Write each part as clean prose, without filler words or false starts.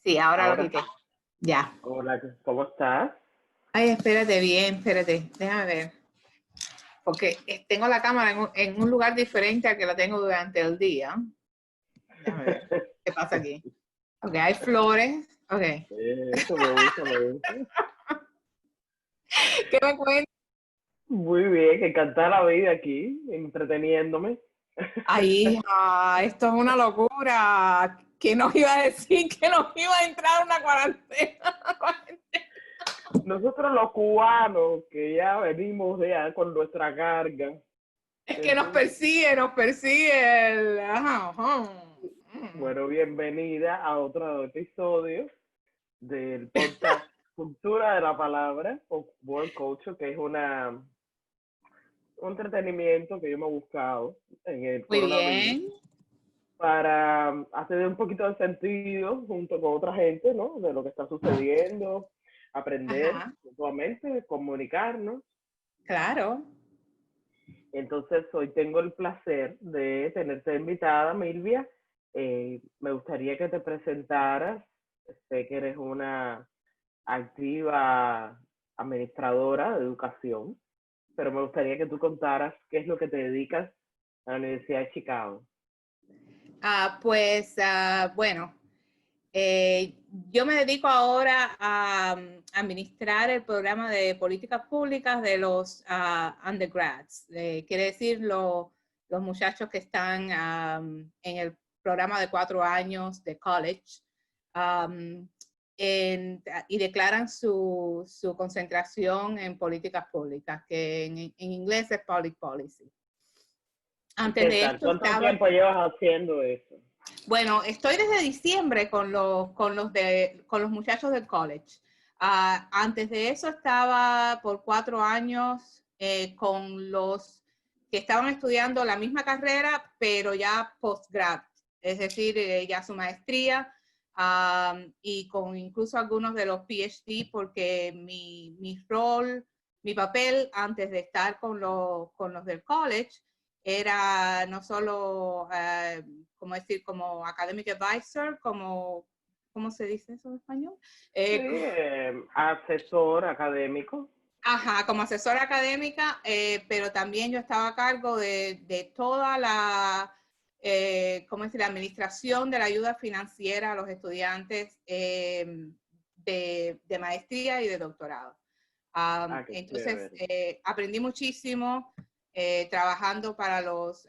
Sí, ahora lo Ahora, quité. Ya. hola, ¿cómo estás? Ay, espérate bien, espérate. Déjame ver. Porque tengo la cámara en un lugar diferente al que la tengo durante el día. Déjame ver. ¿Qué pasa aquí? Ok, hay flores. Ok. Eso me gusta, me gusta. ¿Qué me cuentas? Muy bien, encantada la vida aquí, entreteniéndome. Ay, hija, esto es una locura. ¿Quién nos iba a decir que nos iba a entrar una cuarentena? Nosotros los cubanos, que ya venimos ya con nuestra carga, Es que entonces, nos persigue el... Ajá, ajá. bueno, bienvenida a otro episodio del podcast Cultura de la Palabra, o World Culture, que es un entretenimiento que yo me he buscado en el Muy coronavirus bien. para hacer un poquito de sentido junto con otra gente, ¿no? De lo que está sucediendo, aprender Ajá, mutuamente, comunicarnos. claro. Entonces, hoy tengo el placer de tenerte invitada, Milvia. Me gustaría que te presentaras. Sé que eres una activa administradora de educación, pero me gustaría que tú contaras qué es lo que te dedicas a la Universidad de Chicago. Bueno, yo me dedico ahora a administrar el programa de políticas públicas de los undergrads. Quiere decir los muchachos que están en el programa de 4 años de college um, y declaran su concentración en políticas públicas, que en inglés es public policy. ¿Y Antes qué de tal? esto ¿Cuánto estaba. tiempo llevas haciendo eso? Bueno, estoy desde diciembre con los muchachos del college. Antes de eso estaba por 4 años con los que estaban estudiando la misma carrera, pero ya postgrad, es decir, ya su maestría, y con incluso algunos de los PhD, porque mi papel antes de estar con los del college era no solo como academic advisor, ¿cómo se dice eso en español? Sí, Eh, asesor académico. Ajá, como asesora académica, pero también yo estaba a cargo de toda la administración de la ayuda financiera a los estudiantes de maestría y de doctorado. Qué Entonces, chévere. aprendí muchísimo trabajando para los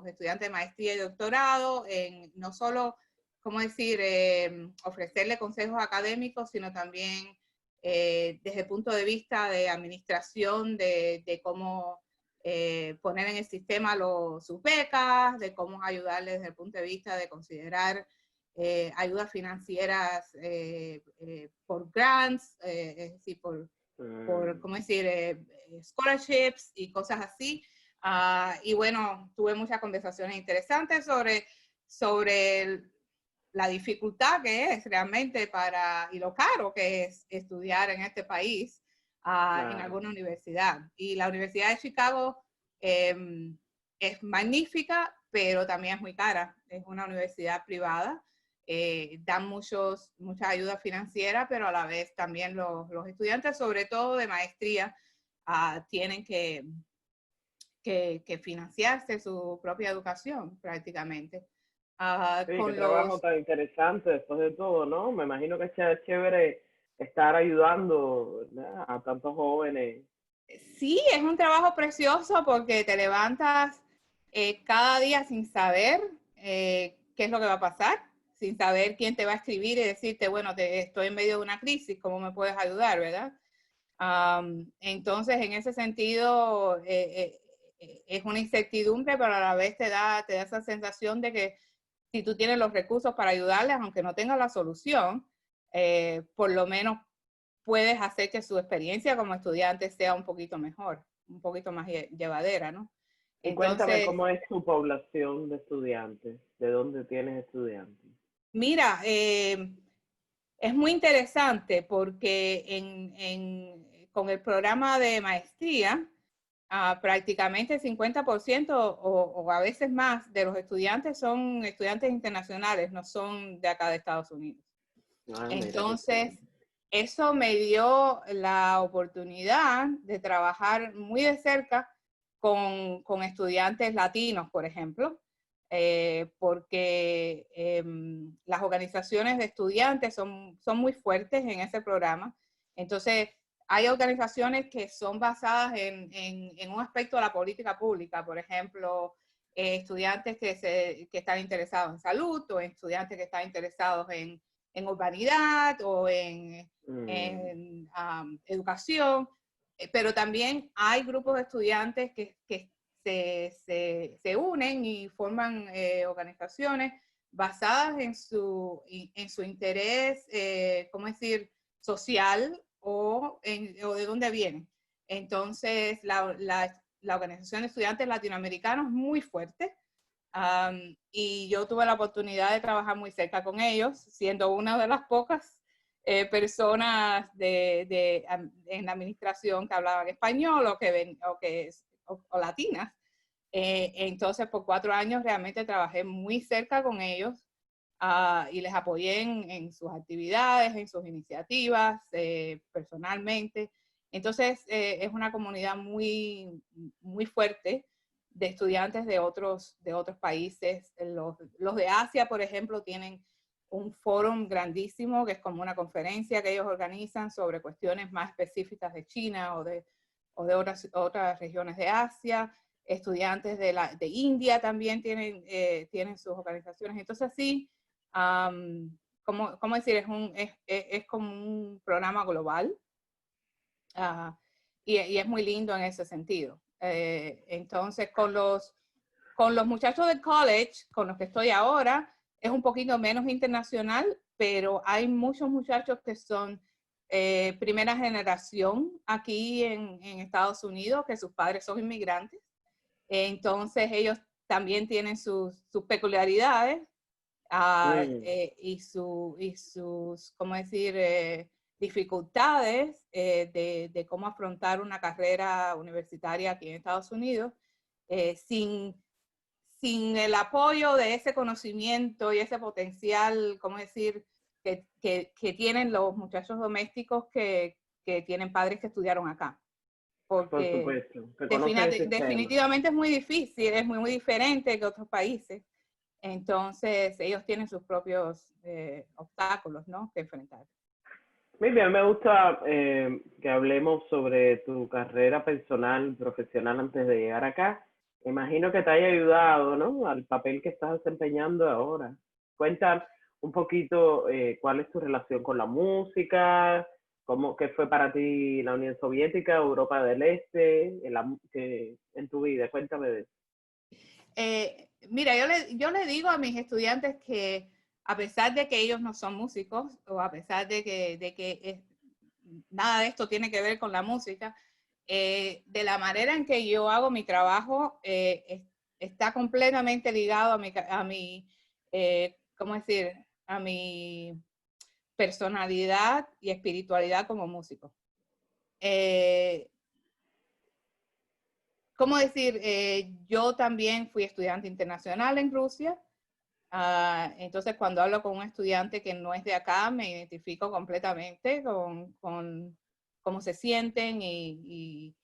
estudiantes de maestría y doctorado, en no solo, ofrecerle consejos académicos, sino también desde el punto de vista de administración, de cómo poner en el sistema sus becas, de cómo ayudarles desde el punto de vista de considerar ayudas financieras por grants, es decir, scholarships y cosas así. Y bueno, tuve muchas conversaciones interesantes sobre la dificultad que es realmente y lo caro que es estudiar en este país en Claro. alguna universidad. Y la Universidad de Chicago es magnífica, pero también es muy cara. Es una universidad privada. Dan mucha ayuda financiera, pero a la vez también los estudiantes, sobre todo de maestría, tienen que financiarse su propia educación prácticamente. Sí, qué Con trabajo los tan interesante después de todo, ¿no? Me imagino que sea chévere estar ayudando, ¿verdad?, a tantos jóvenes. Sí, es un trabajo precioso porque te levantas cada día sin saber qué es lo que va a pasar, sin saber quién te va a escribir y decirte, bueno, estoy en medio de una crisis, ¿cómo me puedes ayudar, verdad? Entonces, en ese sentido, es una incertidumbre, pero a la vez te da esa sensación de que si tú tienes los recursos para ayudarles, aunque no tengas la solución, por lo menos puedes hacer que su experiencia como estudiante sea un poquito mejor, un poquito más llevadera, ¿no? Y cuéntame Entonces, cómo es tu población de estudiantes, de dónde tienes estudiantes. mira, es muy interesante porque con el programa de maestría, prácticamente el 50% o a veces más de los estudiantes son estudiantes internacionales, no son de acá de Estados Unidos. Ah, mira, qué Entonces, chévere. eso me dio la oportunidad de trabajar muy de cerca con estudiantes latinos, por ejemplo, porque las organizaciones de estudiantes son muy fuertes en ese programa. Entonces, hay organizaciones que son basadas en un aspecto de la política pública, por ejemplo, estudiantes que están interesados en salud o estudiantes que están interesados en urbanidad o en educación, pero también hay grupos de estudiantes que se unen y forman organizaciones basadas en su interés, ¿cómo decir?, social o de dónde vienen. Entonces, la Organización de Estudiantes Latinoamericanos es muy fuerte. Y yo tuve la oportunidad de trabajar muy cerca con ellos, siendo una de las pocas personas en la administración que hablaban español o latinas. Entonces, por 4 años realmente trabajé muy cerca con ellos y les apoyé en sus actividades, en sus iniciativas, personalmente. Entonces, es una comunidad muy, muy fuerte de estudiantes de otros países. Los de Asia, por ejemplo, tienen un foro grandísimo que es como una conferencia que ellos organizan sobre cuestiones más específicas de China o de otras regiones de Asia. Estudiantes de India también tienen sus organizaciones. Entonces, sí, ¿cómo decir? Es como un programa global y es muy lindo en ese sentido. Entonces, con los muchachos del college, con los que estoy ahora, es un poquito menos internacional, pero hay muchos muchachos que son primera generación aquí en Estados Unidos, que sus padres son inmigrantes. Entonces, ellos también tienen sus peculiaridades y sus, ¿cómo decir?, dificultades de cómo afrontar una carrera universitaria aquí en Estados Unidos sin el apoyo de ese conocimiento y ese potencial, ¿cómo decir?, que tienen los muchachos domésticos que tienen padres que estudiaron acá. Por Porque supuesto, que conocen el sistema. definitivamente es muy difícil, es muy, muy diferente que otros países. Entonces, ellos tienen sus propios obstáculos, ¿no?, que enfrentar. Muy bien, me gusta que hablemos sobre tu carrera personal, profesional antes de llegar acá. Imagino que te haya ayudado, ¿no? Al papel que estás desempeñando ahora. Cuenta un poquito cuál es tu relación con la música, qué fue para ti la Unión Soviética, Europa del Este, en tu vida. Cuéntame de eso. Mira, yo le digo a mis estudiantes que a pesar de que ellos no son músicos o a pesar de que nada de esto tiene que ver con la música, de la manera en que yo hago mi trabajo está completamente ligado ¿cómo decir?, a mi personalidad y espiritualidad como músico. ¿Cómo decir? Yo también fui estudiante internacional en Rusia. Entonces, cuando hablo con un estudiante que no es de acá, me identifico completamente con cómo se sienten y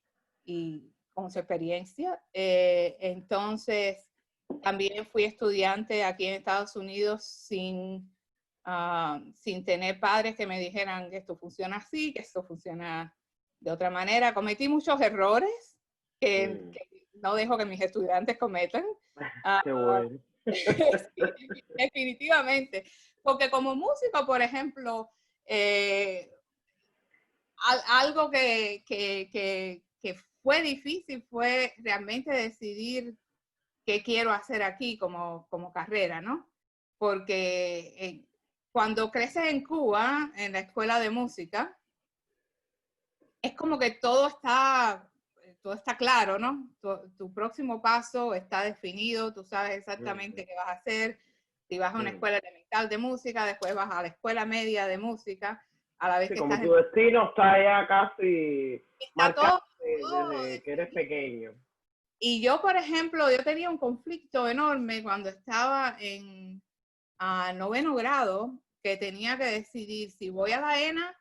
con su experiencia. Entonces, también fui estudiante aquí en Estados Unidos sin tener padres que me dijeran que esto funciona así, que esto funciona de otra manera. Cometí muchos errores que no dejo que mis estudiantes cometan. Qué bueno. Sí, definitivamente. Porque como músico, por ejemplo, algo que fue difícil fue realmente decidir qué quiero hacer aquí como carrera, ¿no? Porque cuando creces en Cuba, en la escuela de música, es como que todo está claro, ¿no? Tu próximo paso está definido, tú sabes exactamente qué vas a hacer. Si vas a una escuela elemental de música, después vas a la escuela media de música, a la vez Sí, que como estás tu destino está ya casi está marcado todo desde que eres pequeño. Y yo, por ejemplo, yo tenía un conflicto enorme cuando estaba en noveno grado, que tenía que decidir si voy a la ENA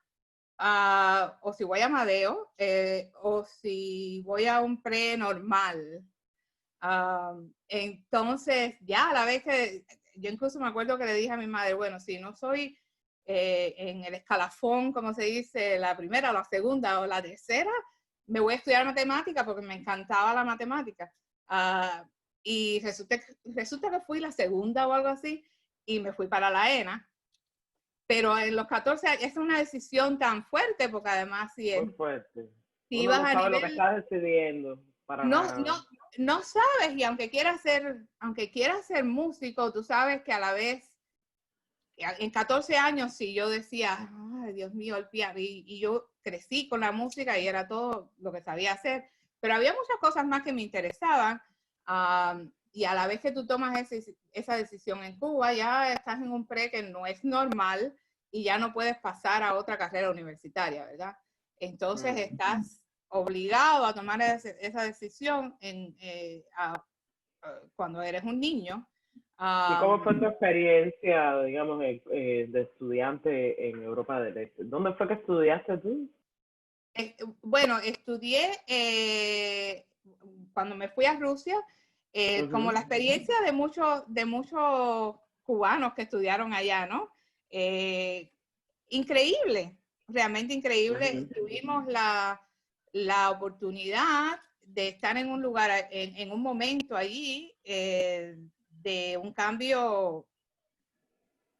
o si voy a Amadeo o si voy a un pre normal. Entonces, ya a la vez que yo incluso me acuerdo que le dije a mi madre, bueno, si no soy en el escalafón, como se dice, la primera o la segunda o la tercera, me voy a estudiar matemática porque me encantaba la matemática. Y resulta que fui la segunda o algo así y me fui para la ENA. Pero en los 14 años, es una decisión tan fuerte porque además si, Muy fuerte. si Uno ibas no a sabe lo que nivel... estás decidiendo para No, nada. no sabes, y aunque quieras ser músico, tú sabes que a la vez, en 14 años, si yo decía, ay, Dios mío, el piano, y yo crecí con la música y era todo lo que sabía hacer, pero había muchas cosas más que me interesaban, y a la vez que tú tomas esa decisión en Cuba, ya estás en un pre que no es normal y ya no puedes pasar a otra carrera universitaria, ¿verdad? Entonces estás obligado a tomar esa decisión cuando eres un niño. ¿Y cómo fue tu experiencia, digamos, de estudiante en Europa del Este? ¿Dónde fue que estudiaste tú? Bueno, estudié cuando me fui a Rusia, como la experiencia de muchos cubanos que estudiaron allá, ¿no? Increíble, realmente increíble. Tuvimos la oportunidad de estar en un lugar, en un momento allí de un cambio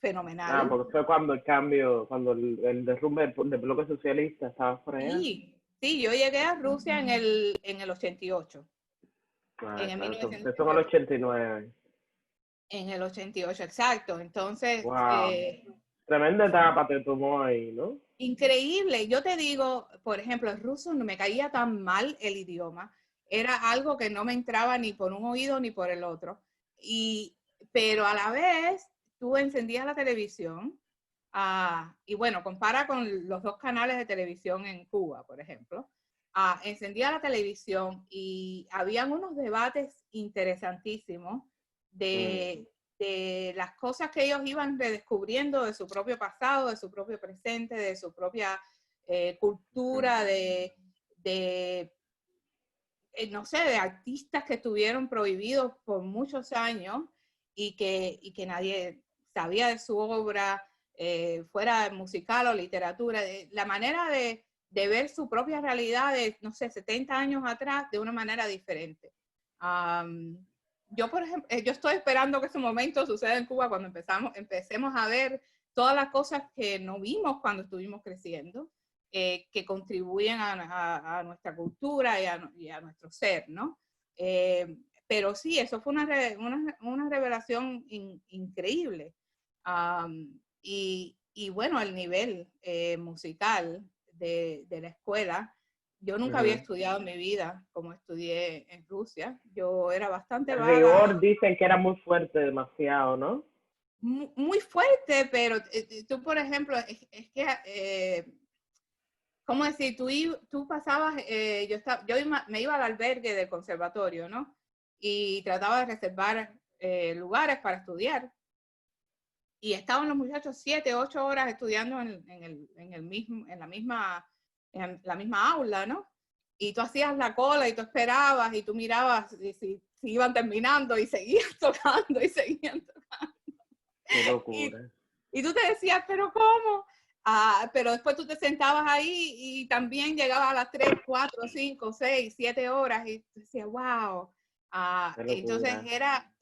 fenomenal. Porque fue cuando el cambio, cuando el derrumbe del bloque socialista estaba por allá. Sí, yo llegué a Rusia en el 88. En el Claro, empezó en el 1988. 89. En el 88, exacto. Entonces, Wow. Tremenda etapa te tomó ahí, ¿no? increíble. Yo te digo, por ejemplo, el ruso no me caía tan mal el idioma. Era algo que no me entraba ni por un oído ni por el otro. Pero a la vez, tú encendías la televisión y bueno, compara con los dos canales de televisión en Cuba, por ejemplo. Encendía la televisión y habían unos debates interesantísimos de las cosas que ellos iban redescubriendo de su propio pasado, de su propio presente, de su propia cultura, no sé, de artistas que estuvieron prohibidos por muchos años y que nadie sabía de su obra, fuera musical o literatura, la manera de ver su propia realidad de, no sé, 70 años atrás de una manera diferente. Yo, por ejemplo, yo estoy esperando que ese momento suceda en Cuba cuando empecemos a ver todas las cosas que no vimos cuando estuvimos creciendo, que contribuyen a nuestra cultura y a nuestro ser, ¿no? Pero sí, eso fue una revelación increíble. Y bueno, el nivel musical de la escuela, yo nunca había estudiado en mi vida como estudié en Rusia. Yo era bastante El vaga. rigor dicen que era muy fuerte, demasiado, ¿no? Muy fuerte, pero tú, por ejemplo, es que, ¿cómo decir? Tú pasabas, me iba al albergue del conservatorio, ¿no? Y trataba de reservar lugares para estudiar. Y estaban los muchachos 7, 8 horas estudiando en la misma aula, ¿no? Y tú hacías la cola y tú esperabas y tú mirabas si iban terminando y seguían tocando y seguían tocando. Qué locura. Y tú te decías, ¿pero cómo? Pero después tú te sentabas ahí y también llegabas a las 3, 4, 5, 6, 7 horas y tú decías, wow. Entonces era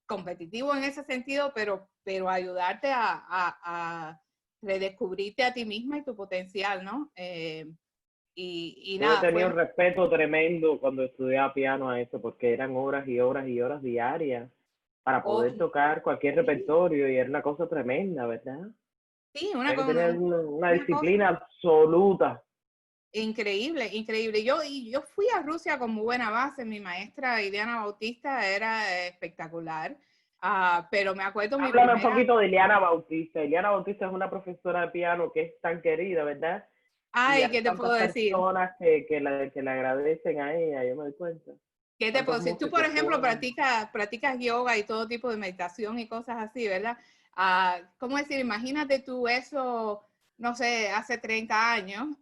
competitivo en ese sentido, pero ayudarte a redescubrirte a ti misma y tu potencial, ¿no? Yo Nada, tenía un respeto tremendo cuando estudiaba piano a eso, porque eran horas y horas y horas diarias para poder tocar cualquier repertorio y era una cosa tremenda, ¿verdad? Sí, Hay que tener una disciplina cosa absoluta. increíble, increíble. Yo fui a Rusia con muy buena base. Mi maestra Ileana Bautista era espectacular. Pero me acuerdo mi Háblame un primera... poquito de Ileana Bautista. Ileana Bautista es una profesora de piano que es tan querida, ¿verdad? Y Ay, hay ¿qué te puedo tantas decir? personas que le agradecen a ella, yo me doy cuenta. ¿Qué te puedo Tantos decir? Tú, por músicos ejemplo, cubanos. practicas yoga y todo tipo de meditación y cosas así, ¿verdad? ¿Cómo decir? Imagínate tú eso, no sé, hace 30 años, Wow.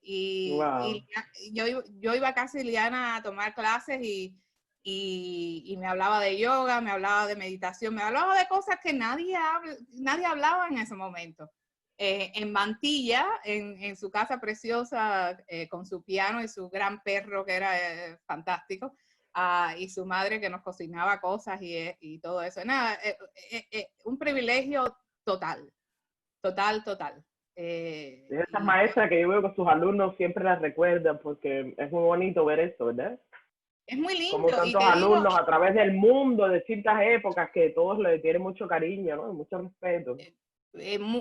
y yo iba casi Liliana a tomar clases y me hablaba de yoga, me hablaba de meditación, me hablaba de cosas que nadie hablaba en ese momento. En Mantilla, en su casa preciosa, con su piano y su gran perro que era fantástico, y su madre que nos cocinaba cosas y todo eso. Nada, un privilegio total, total, total. Es esas maestras que yo veo que sus alumnos siempre las recuerdan porque es muy bonito ver eso, ¿verdad? Es muy Como lindo y tantos te digo, alumnos a través del mundo, de distintas épocas, que todos le tienen mucho cariño, ¿no? Y mucho respeto.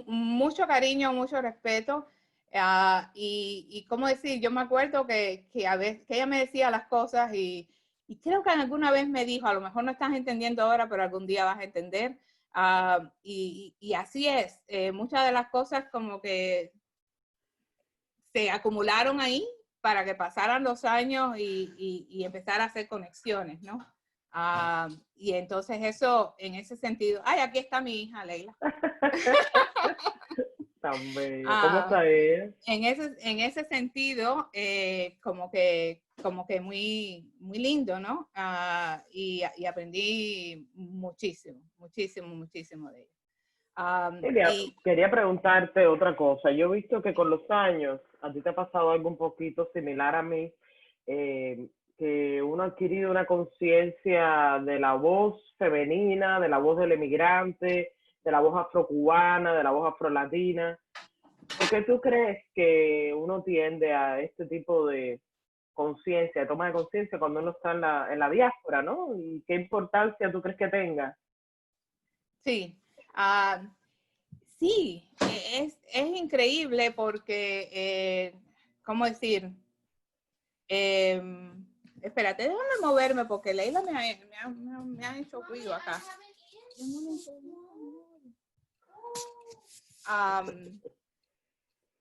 mucho cariño, mucho respeto. Y cómo decir, yo me acuerdo que a veces que ella me decía las cosas y creo que alguna vez me dijo, a lo mejor no estás entendiendo ahora, pero algún día vas a entender. Y así es, muchas de las cosas como que se acumularon ahí para que pasaran los años y empezar a hacer conexiones, ¿no? Y entonces eso, en ese sentido, ay, aquí está mi hija, Leila. Tan bella. ¿Cómo está ella? En ese sentido, como que muy, muy lindo, ¿no? Y aprendí muchísimo, muchísimo, muchísimo de ella. Quería preguntarte otra cosa. Yo he visto que con los años, a ti te ha pasado algo un poquito similar a mí, que uno ha adquirido una conciencia de la voz femenina, de la voz del emigrante, de la voz afrocubana, de la voz afrolatina. ¿Por qué tú crees que uno tiende a este tipo de conciencia, de toma de conciencia cuando uno está en la diáspora, ¿no? ¿Y qué importancia tú crees que tenga? Sí, sí, es increíble porque, ¿cómo decir? Espérate, déjame moverme porque Leila me ha hecho ruido acá.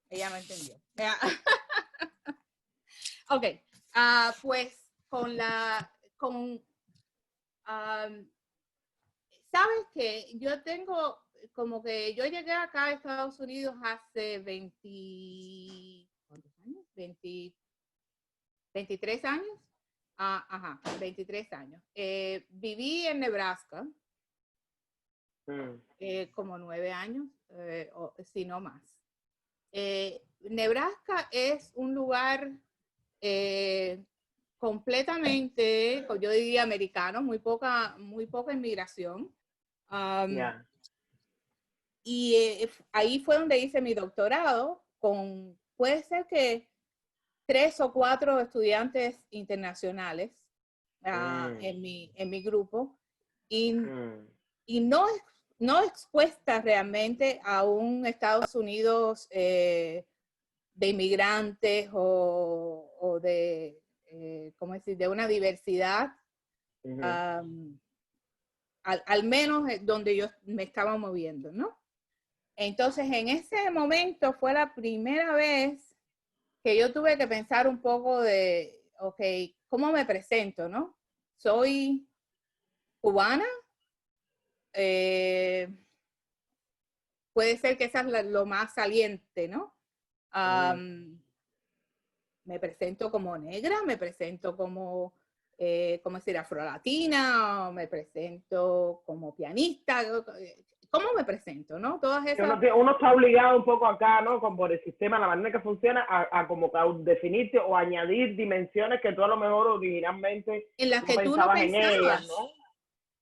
Ella no entendió. Ok, pues sabes que yo tengo, como que yo llegué acá a Estados Unidos hace 20, ¿cuántos años? 23 años. Ajá, 23 años. Viví en Nebraska como 9 años, si no más. Nebraska es un lugar completamente, yo diría americano, muy poca inmigración. Ya. Y ahí fue donde hice mi doctorado puede ser que 3 o 4 estudiantes internacionales en mi grupo y no expuesta realmente a un Estados Unidos de inmigrantes o de, ¿cómo decir?, de una diversidad, al menos donde yo me estaba moviendo, ¿no? Entonces, en ese momento fue la primera vez que yo tuve que pensar un poco de, ok, ¿cómo me presento, no? Soy cubana, puede ser que esa es lo más saliente, ¿no? Me presento como negra, me presento como, ¿cómo decir?, afrolatina, me presento como pianista. ¿Cómo me presento, no? Todas esas... Uno está obligado un poco acá, ¿no? Como por el sistema, la manera que funciona, a como que a definirte o añadir dimensiones que tú a lo mejor originalmente en las no que tú no pensabas en ellas, pensabas. ¿no?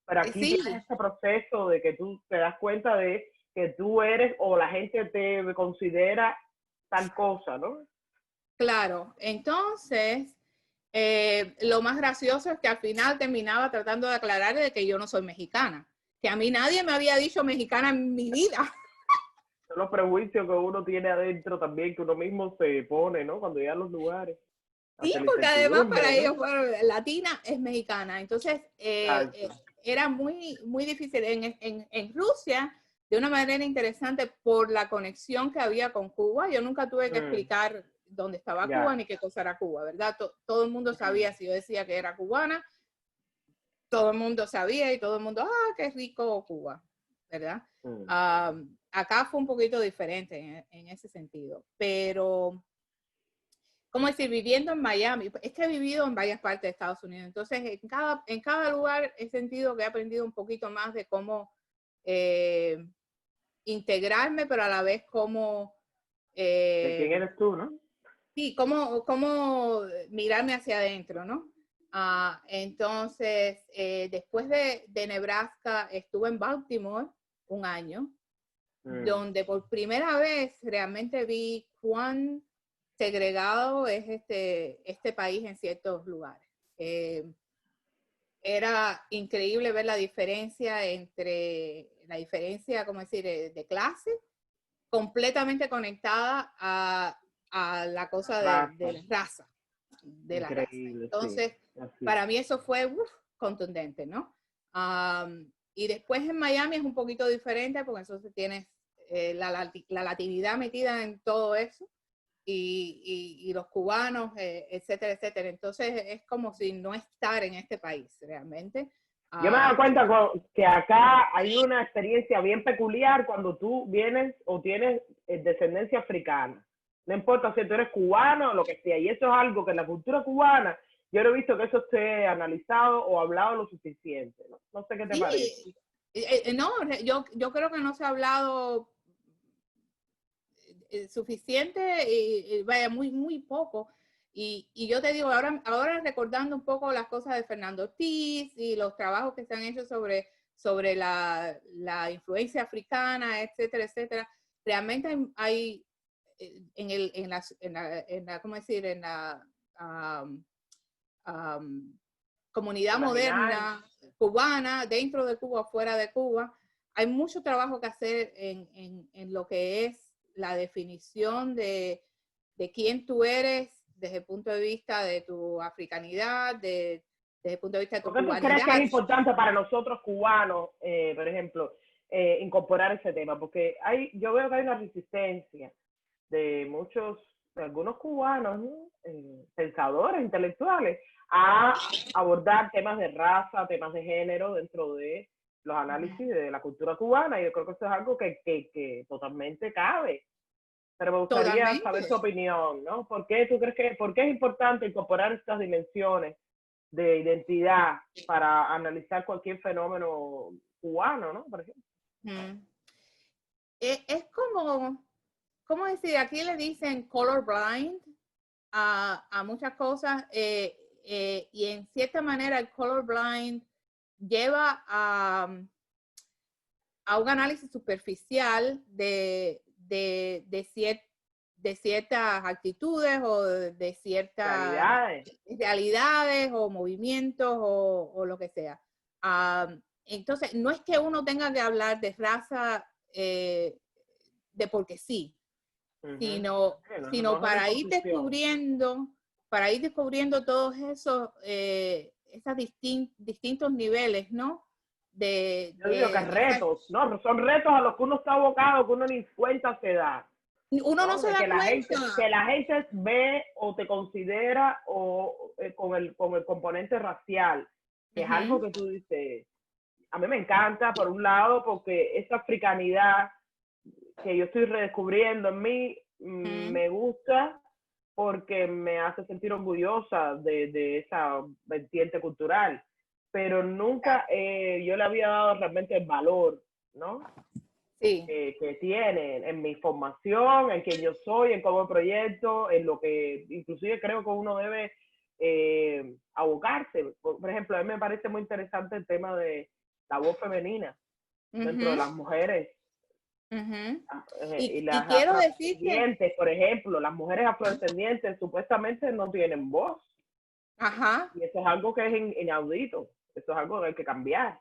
Pero aquí Sí, tienes este proceso de que tú te das cuenta de que tú eres o la gente te considera tal cosa, ¿no? claro. Entonces, lo más gracioso es que al final terminaba tratando de aclarar de que yo no soy mexicana, que a mí nadie me había dicho mexicana en mi vida. Son los prejuicios que uno tiene adentro también, que uno mismo se pone, ¿no? Cuando llega a los lugares. Sí, Hasta la porque además para incertidumbre, ¿no? ellos, bueno, latina es mexicana. Entonces, era muy, muy difícil. En Rusia, de una manera interesante, por la conexión que había con Cuba, yo nunca tuve que explicar dónde estaba Cuba ni qué cosa era Cuba, ¿verdad? Todo el mundo sabía si yo decía que era cubana, todo el mundo sabía y todo el mundo, qué rico Cuba. ¿verdad? Acá fue un poquito diferente en ese sentido, pero, ¿cómo decir? Viviendo en Miami, es que he vivido en varias partes de Estados Unidos, entonces en cada lugar he sentido que he aprendido un poquito más de cómo integrarme, pero a la vez cómo... ¿De quién eres tú, no? Sí, cómo mirarme hacia adentro, ¿no? Entonces, después de Nebraska, estuve en Baltimore un año, donde por primera vez realmente vi cuán segregado es este país en ciertos lugares. Era increíble ver la diferencia ¿cómo decir?, de clase, completamente conectada a la cosa de la raza. Increíble, Entonces, sí. para mí eso fue contundente, ¿no? Y después en Miami es un poquito diferente porque entonces tienes la latividad metida en todo eso y los cubanos, etcétera, etcétera. Entonces es como si no estar en este país realmente. Yo me he dado cuenta que acá hay una experiencia bien peculiar cuando tú vienes o tienes descendencia africana. No importa si tú eres cubano o lo que sea. Y eso es algo que en la cultura cubana, yo no he visto que eso esté analizado o hablado lo suficiente. No sé qué te parece. No, yo creo que no se ha hablado suficiente y vaya, muy poco. Y yo te digo, ahora recordando un poco las cosas de Fernando Ortiz y los trabajos que se han hecho sobre la influencia africana, etcétera, etcétera, realmente hay ¿cómo decir? En la comunidad moderna cubana, dentro de Cuba, fuera de Cuba, hay mucho trabajo que hacer en lo que es la definición de quién tú eres desde el punto de vista de tu africanidad, desde el punto de vista de tu cubanidad. ¿Por qué tú crees que es importante para nosotros cubanos, por ejemplo, incorporar ese tema? Porque yo veo que hay una resistencia de algunos cubanos, ¿no? Pensadores, intelectuales, a abordar temas de raza, temas de género dentro de los análisis de la cultura cubana, y yo creo que eso es algo que totalmente cabe. Pero me gustaría saber tu opinión, ¿no? ¿Por qué tú crees por qué es importante incorporar estas dimensiones de identidad para analizar cualquier fenómeno cubano, ¿no? Por ejemplo. Es como, ¿cómo decir? Aquí le dicen colorblind a muchas cosas y en cierta manera el colorblind lleva a un análisis superficial de ciertas actitudes o de ciertas realidades o movimientos o lo que sea. Entonces, no es que uno tenga que hablar de raza de porque sí, sino para ir descubriendo todos esos distintos niveles, ¿no? Yo digo que retos, ¿no? Son retos a los que uno está abocado, que uno ni cuenta se da. Uno no se da cuenta. Que la gente ve o te considera con el componente racial, que es algo que tú dices, a mí me encanta, por un lado, porque esa africanidad que yo estoy redescubriendo en mí, me gusta porque me hace sentir orgullosa de esa vertiente cultural, pero nunca yo le había dado realmente el valor, ¿no? Sí. Que tiene en mi formación, en quien yo soy, en cómo proyecto, en lo que inclusive creo que uno debe abocarse. Por ejemplo, a mí me parece muy interesante el tema de la voz femenina dentro de las mujeres. Y las quiero afrodescendientes, por ejemplo, las mujeres afrodescendientes supuestamente no tienen voz. Y eso es algo que es inaudito. Eso es algo que hay que cambiar.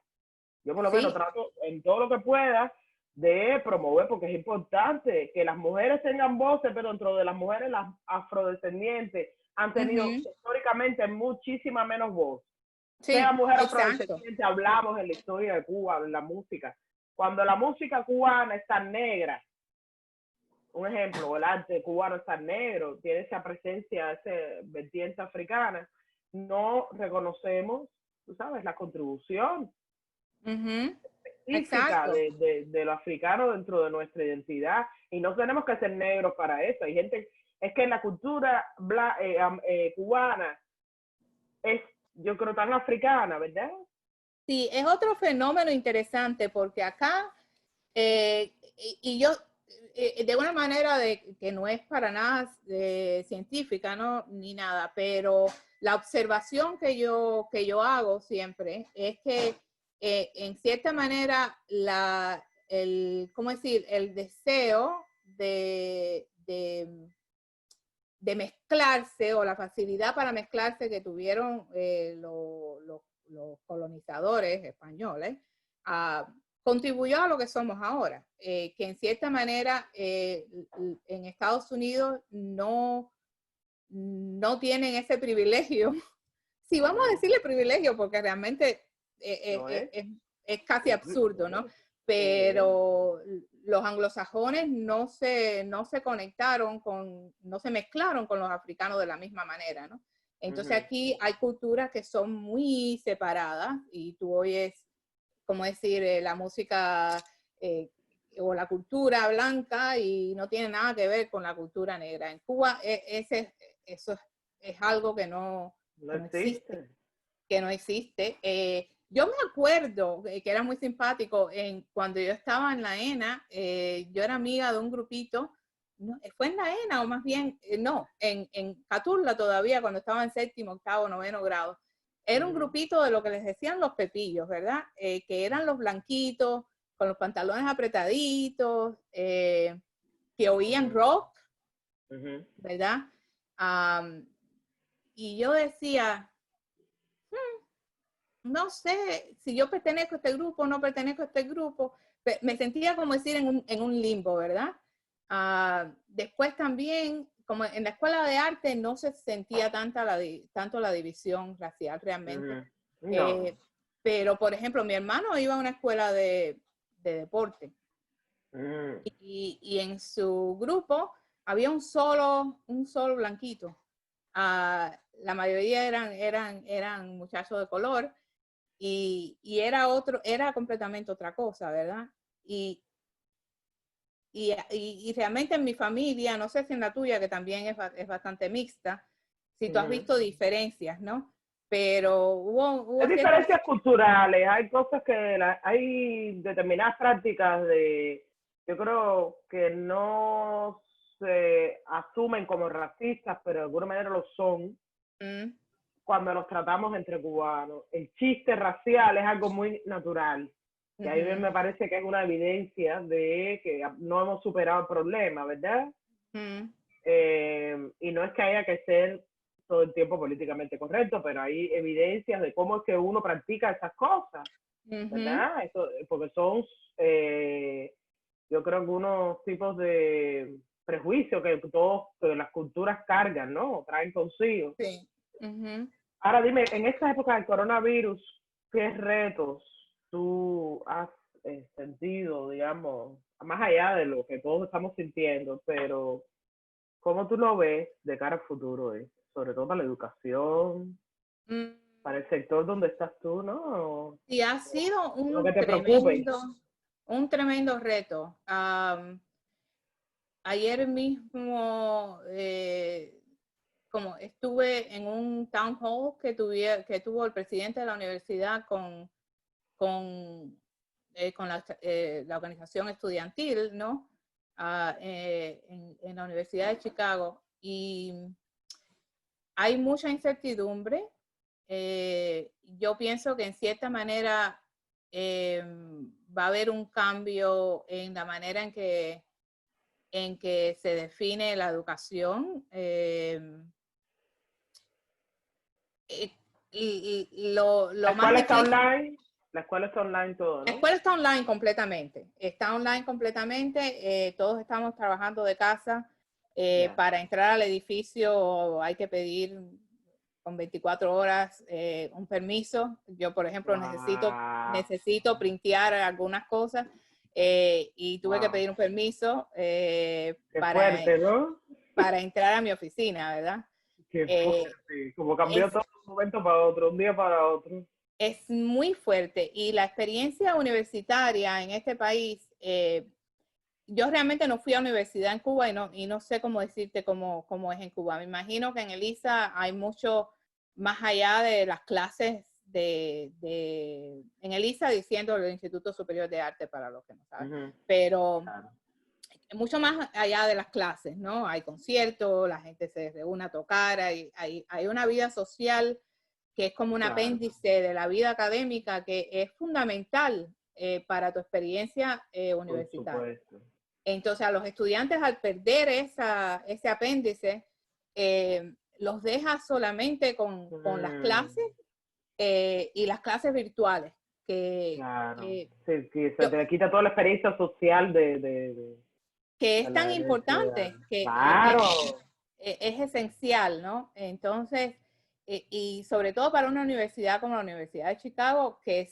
Yo por lo menos trato en todo lo que pueda de promover, porque es importante que las mujeres tengan voces, pero dentro de las mujeres, las afrodescendientes han tenido históricamente muchísima menos voz. Sea mujer afrodescendiente, hablamos en la historia de Cuba, en la música. Cuando la música cubana es tan negra, un ejemplo, el arte cubano es tan negro, tiene esa presencia, esa vertiente africana, no reconocemos, tú sabes, la contribución específica de lo africano dentro de nuestra identidad, y no tenemos que ser negros para eso. Hay gente, es que la cultura cubana es, yo creo, tan africana, ¿verdad? Sí, es otro fenómeno interesante porque acá, y yo, de una manera que no es para nada científica, ¿no? Ni nada, pero la observación que yo hago siempre es que en cierta manera ¿cómo decir? El deseo de mezclarse o la facilidad para mezclarse que tuvieron los colonizadores españoles, contribuyó a lo que somos ahora, que en cierta manera en Estados Unidos no tienen ese privilegio. Sí, vamos a decirle privilegio porque realmente es casi absurdo, ¿no? Pero los anglosajones no se conectaron no se mezclaron con los africanos de la misma manera, ¿no? Entonces aquí hay culturas que son muy separadas y tú oyes, como decir, la música o la cultura blanca y no tiene nada que ver con la cultura negra. En Cuba eso es algo que no existe. Que no existe. Yo me acuerdo que era muy simpático cuando yo estaba en la ENA, yo era amiga de un grupito, no, fue en la ENA o más bien, no, en Caturla todavía, cuando estaba en 7º, 8º, 9º grado. Era un grupito de lo que les decían los pepillos, ¿verdad? Que eran los blanquitos, con los pantalones apretaditos, que oían rock, ¿verdad? Y yo decía, no sé si yo pertenezco a este grupo o no pertenezco a este grupo. Me sentía como decir en un limbo, ¿verdad? Después también, como en la escuela de arte, no se sentía tanto la división racial realmente. No. Pero, por ejemplo, mi hermano iba a una escuela de deporte y en su grupo había un solo blanquito. La mayoría eran muchachos de color. Y era completamente otra cosa, ¿verdad? Y realmente en mi familia, no sé si en la tuya, que también es bastante mixta, si tú has visto diferencias, ¿no? Pero hubo hay diferencias culturales, hay cosas hay determinadas prácticas yo creo que no se asumen como racistas, pero de alguna manera lo son. Cuando nos tratamos entre cubanos. El chiste racial es algo muy natural. Y ahí me parece que es una evidencia de que no hemos superado el problema, ¿verdad? Y no es que haya que ser todo el tiempo políticamente correcto, pero hay evidencias de cómo es que uno practica esas cosas, ¿verdad? Porque son, yo creo que unos tipos de prejuicios que las culturas cargan, ¿no? Traen consigo. Sí. Ahora dime, en esta época del coronavirus, ¿qué retos tú has sentido, digamos, más allá de lo que todos estamos sintiendo, pero cómo tú lo ves de cara al futuro, sobre todo para la educación, para el sector donde estás tú, ¿no? Sí, ha sido un tremendo reto. Ayer mismo, como estuve en un town hall que tuvo el presidente de la universidad con la organización estudiantil, ¿no? En la Universidad de Chicago. Y hay mucha incertidumbre. Yo pienso que en cierta manera va a haber un cambio en la manera en que se define la educación. ¿La escuela está online? La escuela está online todo, ¿no? La escuela está online completamente. Está online completamente. Todos estamos trabajando de casa. Para entrar al edificio hay que pedir con 24 horas un permiso. Yo, por ejemplo, necesito printear algunas cosas y tuve que pedir un permiso para entrar a mi oficina, ¿verdad? Qué fuerte. Como cambió todo de un momento para otro, un día para otro. es muy fuerte. Y la experiencia universitaria en este país, yo realmente no fui a universidad en Cuba y no sé cómo decirte cómo es en Cuba. Me imagino que en ELISA hay mucho más allá de las clases en ELISA, diciendo el Instituto Superior de Arte para los que no saben, pero Claro. mucho más allá de las clases, ¿no? Hay conciertos, la gente se reúne a tocar, hay una vida social que es como un apéndice de la vida académica que es fundamental para tu experiencia universitaria. Por supuesto. Entonces, a los estudiantes, al perder ese apéndice, los deja solamente con las clases y las clases virtuales. Claro. Que, Sí, se te quita toda la experiencia social que de es la tan universidad. importante, que Claro. es esencial, ¿no? Entonces, y sobre todo para una universidad como la Universidad de Chicago, que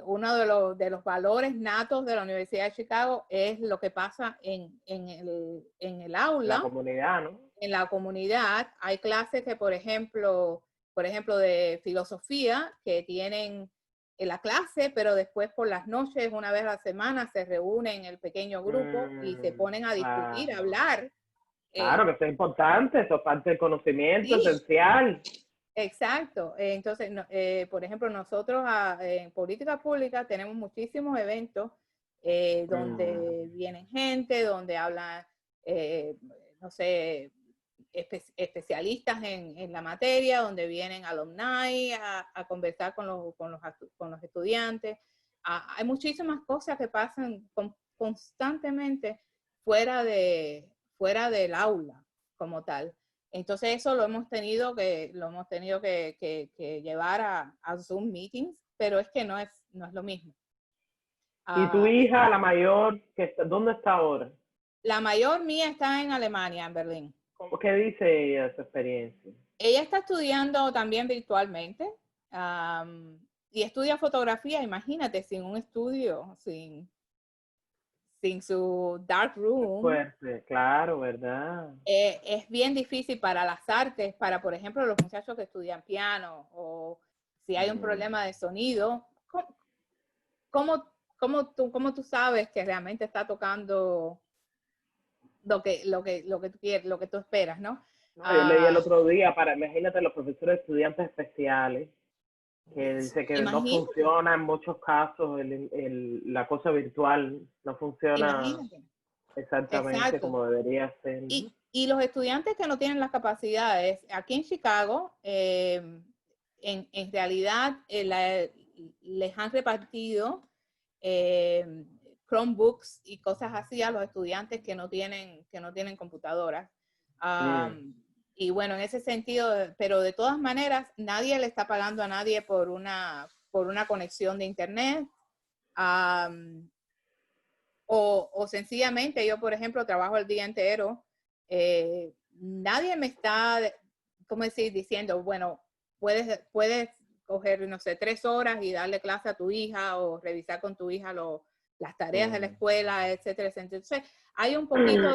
uno de los valores natos de la Universidad de Chicago es lo que pasa en el La aula, comunidad, ¿no? en la comunidad. Hay clases que, por ejemplo, de filosofía, que tienen en la clase, pero después por las noches, una vez a la semana, se reúnen en el pequeño grupo y se ponen a discutir, a Claro. hablar. Claro que eso es importante, eso es parte del conocimiento Sí, esencial. exacto. Entonces, por ejemplo, nosotros en política pública tenemos muchísimos eventos donde vienen gente, donde hablan, no sé, especialistas en la materia, donde vienen alumni a conversar con los estudiantes. Hay muchísimas cosas que pasan constantemente fuera del aula como tal. Entonces eso lo hemos tenido que llevar a Zoom meetings, pero es que no es lo mismo. ¿Y tu hija, la mayor, dónde está ahora? La mayor mía está en Alemania, en Berlín. ¿Qué dice ella de su experiencia? Ella está estudiando también virtualmente y estudia fotografía, imagínate, sin un estudio, sin su dark room. Fuerte, claro, ¿verdad? Es bien difícil para las artes, para, por ejemplo, los muchachos que estudian piano o si hay un problema de sonido. ¿Cómo tú sabes que realmente está tocando lo que tú quieres, lo que tú esperas, ¿no? No, yo leí el otro día, imagínate los profesores de estudiantes especiales, que dice que no Imagínate. funciona en muchos casos la cosa virtual, no funciona Imagínate. exactamente Exacto. como debería ser. Y los estudiantes que no tienen las capacidades, aquí en Chicago, en realidad les han repartido Chromebooks y cosas así a los estudiantes que no tienen computadoras. Y bueno, en ese sentido, pero de todas maneras, nadie le está pagando a nadie por una conexión de internet. O sencillamente yo, por ejemplo, trabajo el día entero. Nadie me está, ¿cómo decir?, diciendo, bueno, puedes coger, no sé, 3 horas y darle clase a tu hija o revisar con tu hija las tareas de la escuela, etcétera, etcétera. Entonces, hay un poquito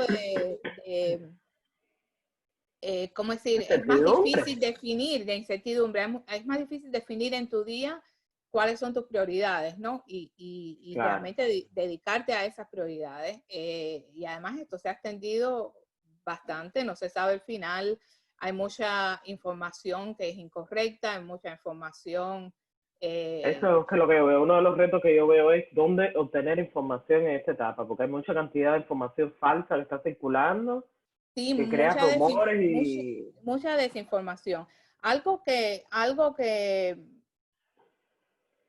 ¿cómo decir? Es más difícil definir, de incertidumbre, es más difícil definir en tu día cuáles son tus prioridades, ¿no? Y Claro. realmente dedicarte a esas prioridades. Y además esto se ha extendido bastante, no se sabe el final, hay mucha información que es incorrecta, hay mucha información. Eso es que lo que yo veo, uno de los retos que yo veo es dónde obtener información en esta etapa, porque hay mucha cantidad de información falsa que está circulando, Sí, que crea rumores y... mucha desinformación. Algo que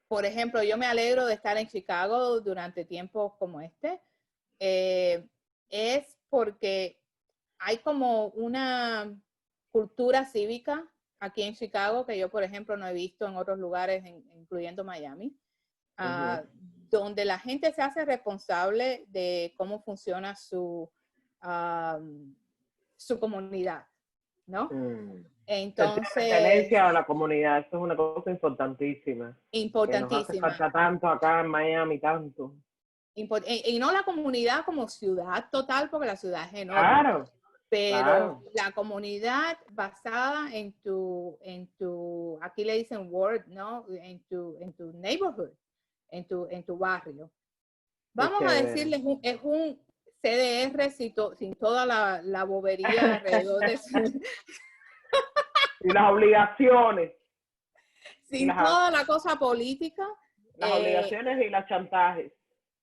por ejemplo, yo me alegro de estar en Chicago durante tiempos como este, es porque hay como una cultura cívica aquí en Chicago que yo, por ejemplo, no he visto en otros lugares, incluyendo Miami, donde la gente se hace responsable de cómo funciona su comunidad, ¿no? Entonces, pertenencia a la comunidad, eso es una cosa importantísima. Que nos hace importantísima. falta tanto acá en Miami, tanto. Y no la comunidad como ciudad total, porque la ciudad es enorme. Claro. pero la comunidad basada en tu, aquí le dicen ward, ¿no? En tu neighborhood, en tu barrio. Vamos a decirles, es un CDR sin toda la bobería alrededor de eso. Y las obligaciones. Sin toda la cosa política. Las obligaciones y los chantajes.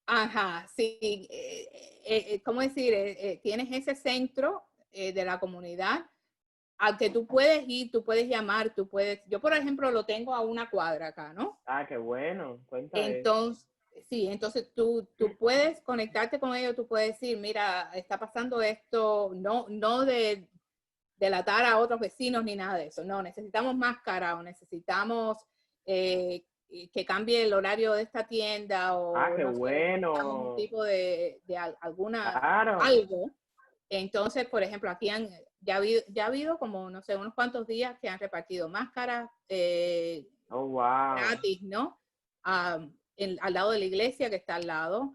Ajá, sí. ¿Cómo decir? Tienes ese centro de la comunidad al que tú puedes ir, tú puedes llamar, tú puedes... Yo, por ejemplo, lo tengo a una cuadra acá, ¿no? Ah, qué bueno. Cuéntame. Entonces, sí, entonces tú puedes conectarte con ellos, tú puedes decir, mira, está pasando esto, no de delatar a otros vecinos ni nada de eso. No, necesitamos máscara o necesitamos que cambie el horario de esta tienda o qué no sé, bueno. un tipo de alguna claro. algo. Entonces, por ejemplo, aquí ya ha habido como, no sé, unos cuantos días que han repartido máscaras gratis, ¿no? Al lado de la iglesia que está al lado.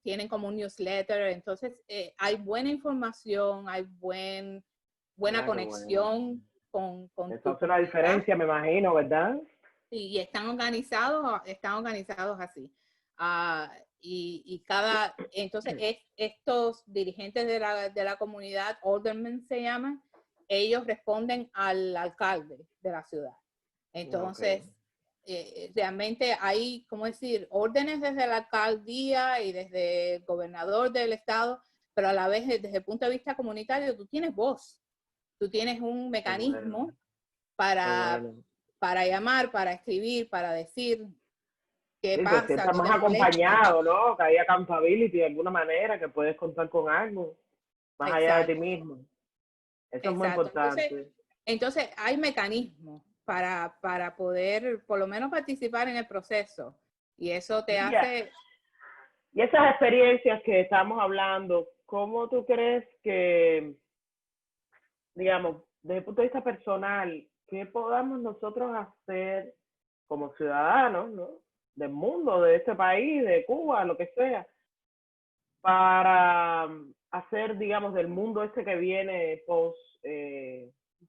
Tienen como un newsletter, entonces hay buena información, hay buena conexión con eso hace una diferencia, me imagino, ¿verdad? Sí, y están organizados así. Entonces estos dirigentes de la comunidad, aldermen se llaman, ellos responden al alcalde de la ciudad. Entonces, realmente hay, ¿cómo decir?, órdenes desde la alcaldía y desde el gobernador del estado, pero a la vez desde el punto de vista comunitario tú tienes voz, tú tienes un mecanismo para llamar, para escribir, para decir qué pasa. Te sientas más acompañado, ¿no? Que hay accountability de alguna manera, que puedes contar con algo más allá de ti mismo. Eso es muy importante. Entonces hay mecanismos para poder por lo menos participar en el proceso y eso te hace... Y esas experiencias que estamos hablando, ¿cómo tú crees que, digamos, desde el punto de vista personal, qué podamos nosotros hacer como ciudadanos, ¿no?, del mundo, de este país, de Cuba, lo que sea, para hacer, digamos, del mundo este que viene post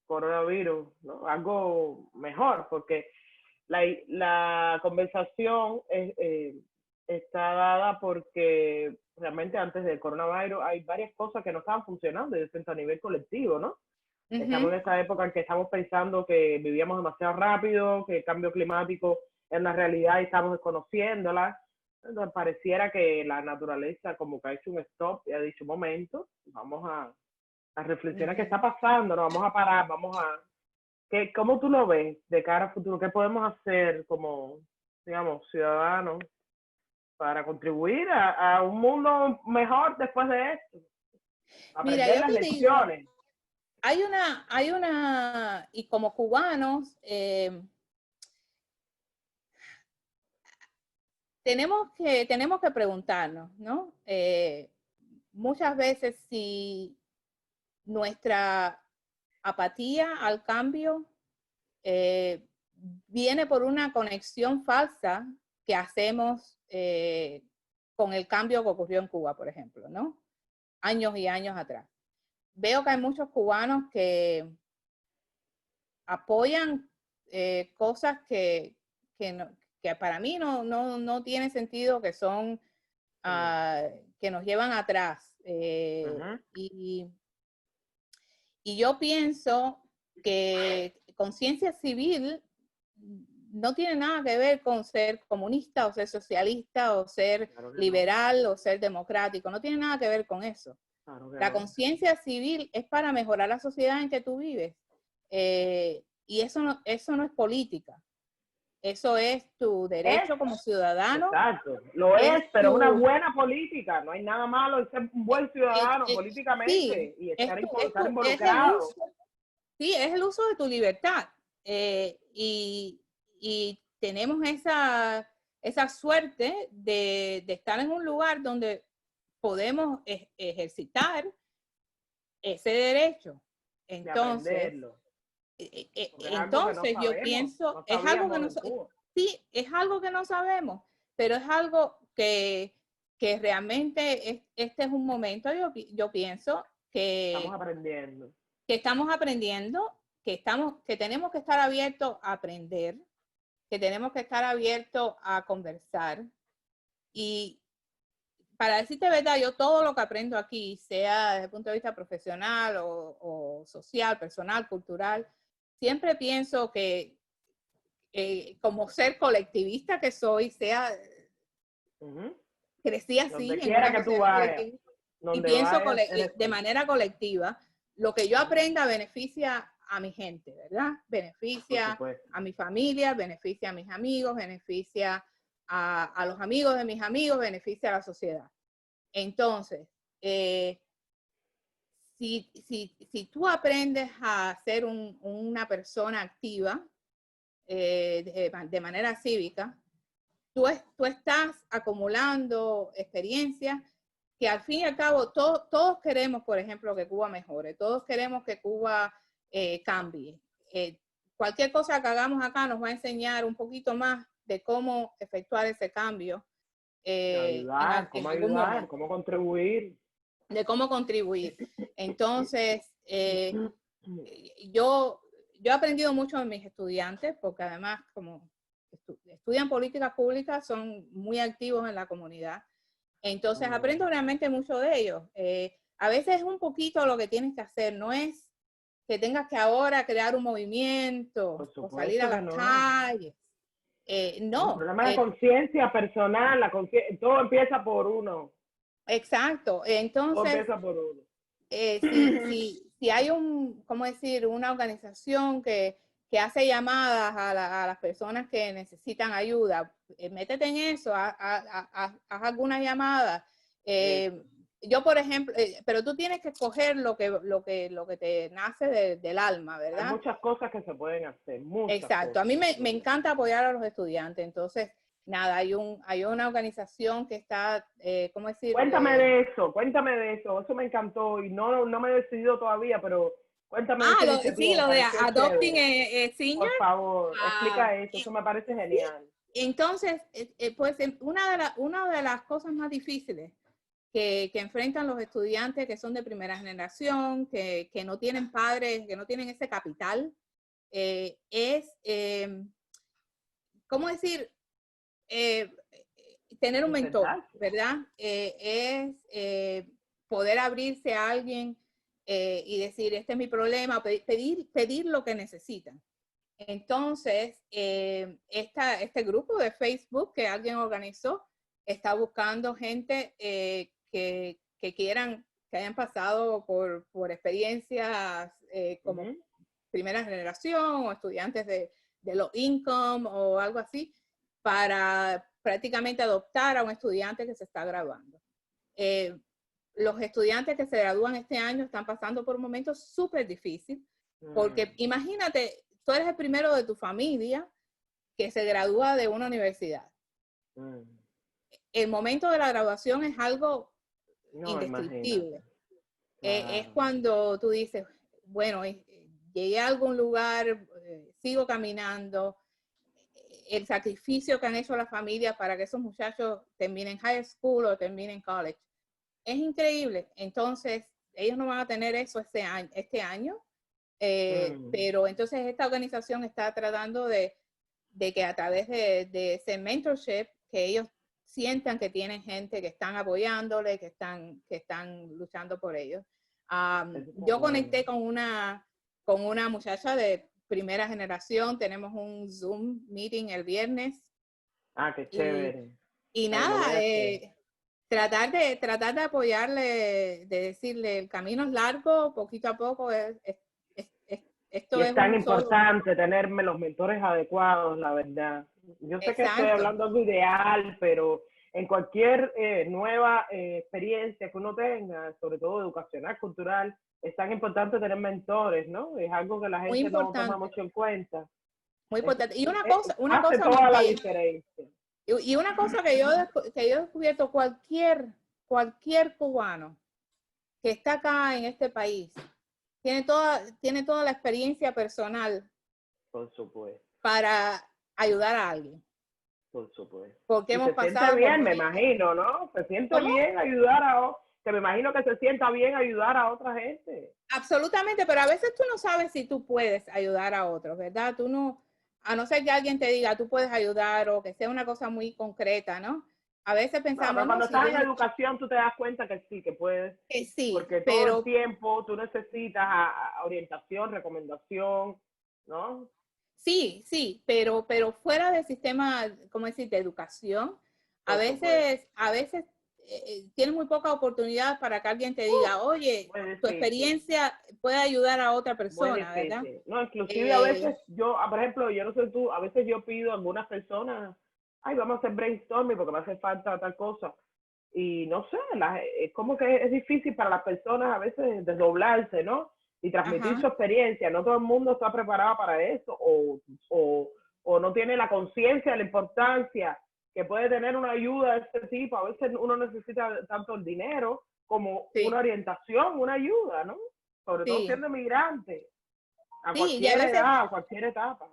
coronavirus, ¿no?, algo mejor? Porque la conversación está dada porque realmente antes del coronavirus hay varias cosas que no estaban funcionando a nivel colectivo, ¿no? Estamos en esta época en que estamos pensando que vivíamos demasiado rápido, que el cambio climático es una realidad y estamos desconociéndola. Entonces pareciera que la naturaleza como que ha hecho un stop y ha dicho, un momento, vamos a reflexionar qué está pasando, nos vamos a parar, ¿cómo tú lo ves de cara al futuro? ¿Qué podemos hacer como, digamos, ciudadanos para contribuir a un mundo mejor después de esto? Aprender las lecciones. Hay una, y como cubanos, tenemos que preguntarnos, ¿no? Muchas veces si nuestra apatía al cambio viene por una conexión falsa que hacemos con el cambio que ocurrió en Cuba, por ejemplo, ¿no? Años y años atrás. Veo que hay muchos cubanos que apoyan cosas que para mí no tiene sentido, que son que nos llevan atrás. Y yo pienso que conciencia civil no tiene nada que ver con ser comunista o ser socialista o ser liberal o ser democrático, no tiene nada que ver con eso. La conciencia civil es para mejorar la sociedad en que tú vives. Y eso no es política. Eso es tu derecho como ciudadano. Exacto, lo es, pero una buena política. No hay nada malo en ser un buen ciudadano políticamente y estar involucrado. Sí, es el uso de tu libertad. Y tenemos esa suerte de estar en un lugar donde podemos ejercitar ese derecho. Entonces, yo pienso, es algo que no sabemos. Sí, es algo que no sabemos, pero es algo que realmente este es un momento, yo pienso, Estamos aprendiendo. Que estamos aprendiendo, que tenemos que estar abiertos a aprender, que tenemos que estar abiertos a conversar. Y para decirte verdad, yo todo lo que aprendo aquí, sea desde el punto de vista profesional o social, personal, cultural, siempre pienso que como ser colectivista que soy, crecí así. Donde quiera que tú vayas. Y pienso de manera colectiva, lo que yo aprenda beneficia a mi gente, ¿verdad? Beneficia a mi familia, beneficia a mis amigos, beneficia a los amigos de mis amigos, beneficia a la sociedad. Entonces, si tú aprendes a ser una persona activa de manera cívica, tú estás acumulando experiencias que al fin y al cabo todos queremos, por ejemplo, que Cuba mejore, todos queremos que Cuba cambie. Cualquier cosa que hagamos acá nos va a enseñar un poquito más de cómo efectuar ese cambio. Cómo contribuir. De cómo contribuir. Entonces, yo he aprendido mucho de mis estudiantes, porque además, como estudian políticas públicas, son muy activos en la comunidad. Entonces, aprendo realmente mucho de ellos. A veces es un poquito lo que tienes que hacer, no es que tengas que ahora crear un movimiento o salir a las calles. No. El problema de conciencia personal, todo empieza por uno. Exacto. Entonces, todo empieza por uno. Si hay una organización que hace llamadas a las personas que necesitan ayuda, métete en eso, haz algunas llamadas. Yo, por ejemplo, pero tú tienes que escoger lo que te nace del alma, ¿verdad? Hay muchas cosas que se pueden hacer. Exacto. A mí me encanta apoyar a los estudiantes. Entonces, nada, hay una organización que está, ¿cómo decir? Cuéntame de eso. Eso me encantó y no me he decidido todavía, pero cuéntame de eso. Sí, lo de Adopting Senior. Por favor, explica eso me parece genial. Entonces, pues una de las cosas más difíciles que enfrentan los estudiantes que son de primera generación, que no tienen padres, que no tienen ese capital, es, ¿cómo decir? Tener un mentor, ¿verdad? Es poder abrirse a alguien y decir, este es mi problema, pedir lo que necesitan. Entonces, este grupo de Facebook que alguien organizó está buscando gente que hayan pasado por experiencias como primera generación o estudiantes de low income o algo así, para prácticamente adoptar a un estudiante que se está graduando. Los estudiantes que se gradúan este año están pasando por un momento súper difícil, porque imagínate, tú eres el primero de tu familia que se gradúa de una universidad. El momento de la graduación es algo indescriptible. Es cuando tú dices, bueno, llegué a algún lugar, sigo caminando. El sacrificio que han hecho las familias para que esos muchachos terminen high school o terminen college es increíble. Entonces, ellos no van a tener eso este año. Pero entonces esta organización está tratando de que a través de ese mentorship, que ellos sientan que tienen gente que están apoyándole, que están luchando por ellos. Yo conecté con una muchacha de primera generación, tenemos un Zoom meeting el viernes. Qué chévere. Y nada, tratar de apoyarle, de decirle, el camino es largo, poquito a poco, esto es tan importante tener los mentores adecuados, la verdad. Yo sé que estoy hablando de algo ideal, pero en cualquier nueva experiencia que uno tenga, sobre todo educacional, cultural, es tan importante tener mentores, ¿no? Es algo que la gente no toma mucho en cuenta. Muy importante. Y una cosa hace toda la diferencia. Y una cosa que yo he descubierto, cualquier cubano que está acá en este país tiene toda la experiencia personal. Por supuesto. Para ayudar a alguien. Por supuesto. Porque hemos pasado. Se siente bien, me imagino, ¿no? Se siente bien ayudar que me imagino que se sienta bien ayudar a otra gente. Absolutamente, pero a veces tú no sabes si tú puedes ayudar a otros, ¿verdad? Tú no, a no ser que alguien te diga, tú puedes ayudar o que sea una cosa muy concreta, ¿no? A veces pensamos, Pero no, cuando si estás yo en no, educación, tú te das cuenta que sí, que puedes, que sí, porque todo el tiempo tú necesitas orientación, recomendación, ¿no? sí, pero fuera del sistema, ¿cómo decir?, de educación, Por supuesto. a veces tienes muy poca oportunidad para que alguien te diga, oye, Muy tu difícil. experiencia puede ayudar a otra Muy persona, ¿verdad? difícil. No, inclusive a Eh, veces yo, por ejemplo, yo no sé tú, a veces yo pido a algunas personas, ay, vamos a hacer brainstorming porque me hace falta tal cosa. Y no sé, es como que es difícil para las personas a veces desdoblarse, ¿no? Y transmitir ajá, su experiencia. No todo el mundo está preparado para eso o no tiene la conciencia de la importancia que puede tener una ayuda de este tipo. A veces uno necesita tanto el dinero como una sí, orientación, una ayuda, ¿no? Sobre todo sí, siendo inmigrante, a sí, cualquier edad, a cualquier etapa.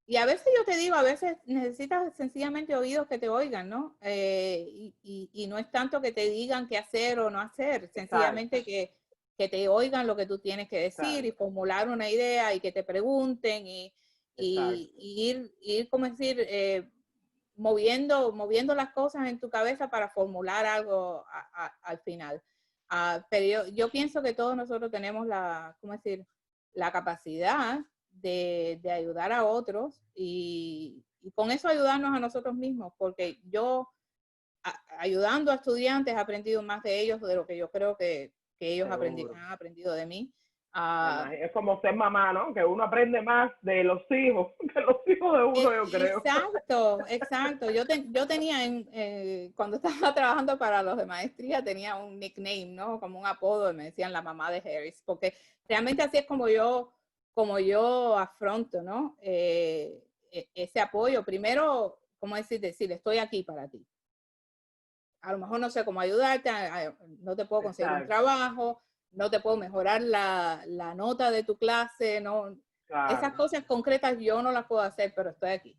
y a veces yo te digo, a veces necesitas sencillamente oídos que te oigan, ¿no? Y no es tanto que te digan qué hacer o no hacer, Exacto, sencillamente que te oigan lo que tú tienes que decir y exacto, formular una idea y que te pregunten exacto. y ir, como decir, moviendo las cosas en tu cabeza para formular algo al final. Pero yo pienso que todos nosotros tenemos la, ¿cómo decir?, la capacidad de ayudar a otros y con eso ayudarnos a nosotros mismos, porque yo ayudando a estudiantes he aprendido más de ellos de lo que yo creo que ellos Seguro. han aprendido de mí. Uh, Es como ser mamá, ¿no? Que uno aprende más de los hijos que los hijos de uno, yo creo. Exacto, exacto. Yo tenía, cuando estaba trabajando para los de maestría, tenía un nickname, ¿no? Como un apodo, y me decían la mamá de Harris, porque realmente así es como yo afronto, ¿no? Ese apoyo. Primero, ¿cómo decir? Decir, estoy aquí para ti. A lo mejor no sé cómo ayudarte, no te puedo conseguir un Exacto, trabajo, no te puedo mejorar la nota de tu clase, no. Esas claro, cosas concretas yo no las puedo hacer, pero estoy aquí.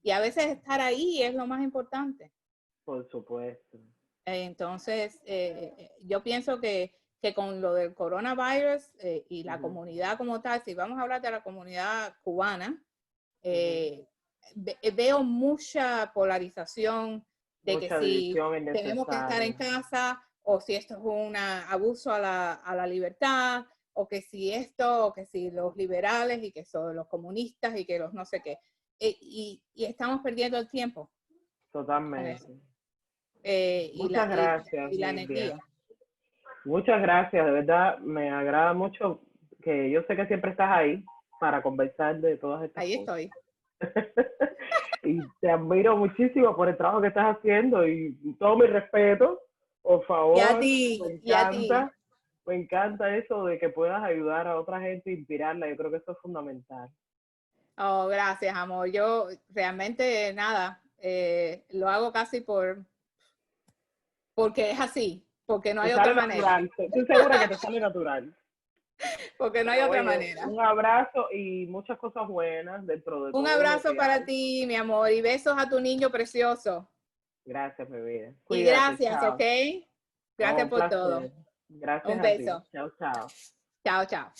Y a veces estar ahí es lo más importante. por supuesto. Entonces, yo pienso que con lo del coronavirus y la Ujú, comunidad como tal, si vamos a hablar de la comunidad cubana, ujú. eh, veo mucha polarización de que Mucha si división tenemos que estar en innecesaria. casa o si esto es un abuso a la libertad o que si esto, o que si los liberales y que son los comunistas y que los no sé qué. Y estamos perdiendo el tiempo con eso. Totalmente. Y, la, Muchas y, gracias, y la Silvia. energía. Muchas gracias, de verdad me agrada mucho que yo sé que siempre estás ahí para conversar de todas estas Ahí cosas. estoy. Y te admiro muchísimo por el trabajo que estás haciendo y todo mi respeto, por Y a favor, ti, y a ti. me encanta eso de que puedas ayudar a otra gente e inspirarla, yo creo que eso es fundamental. Oh, gracias, amor. Yo realmente nada, lo hago casi porque es así, porque no Te hay otra sale manera. natural, estoy segura que te sale natural. Porque no hay Bueno, otra oye, manera. un abrazo y muchas cosas buenas dentro de Un todo lo abrazo que para hay. ti, mi amor, y besos a tu niño precioso. Gracias, mi vida. Y Cuídate, gracias, ¿ok? chao. Oh, Gracias un por todo. placer. Gracias Un a ti. beso. Chao, chao. Chao, chao.